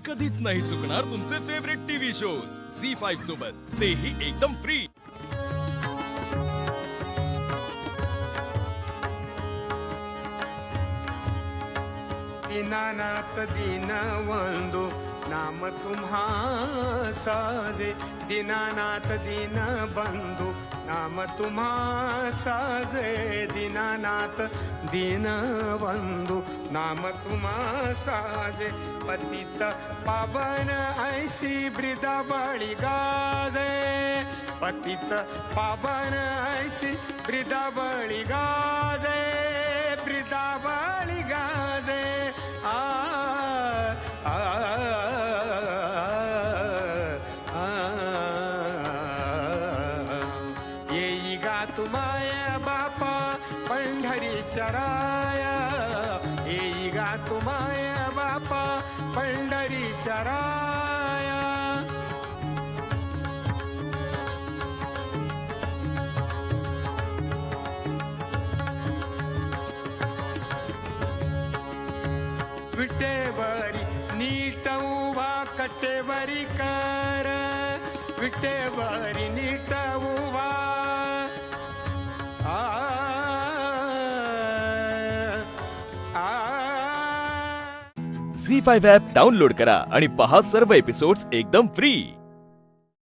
कधीच नाही चुकणार तुमचे फेवरेट टीव्ही शोज झी5 सोबत, तेही एकदम फ्री। दीनानाथ दीनवंदो नाम तुम्हा साजे, दीनानाथ दीनबंधू नाम तुम्हा साजे, दीनानाथ दीनबंधू नाम तुम्हा साजे, पतित पावन ऐसी वृद्धावळी गाजे, पतित पावन ऐसी वृद्धावळी गाजे, वृद्धावळी गाजे। आ आ येई गा तुमाया बापा पंढरीच्या राया, येई गा तुमाया बापा पंढरीच्या राया। विटेवरी नीट उभा कटेवरी कर, विटेवरी नीट उभा। आ झी5 ॲप डाउनलोड करा आणि पहा सर्व एपिसोड्स एकदम फ्री।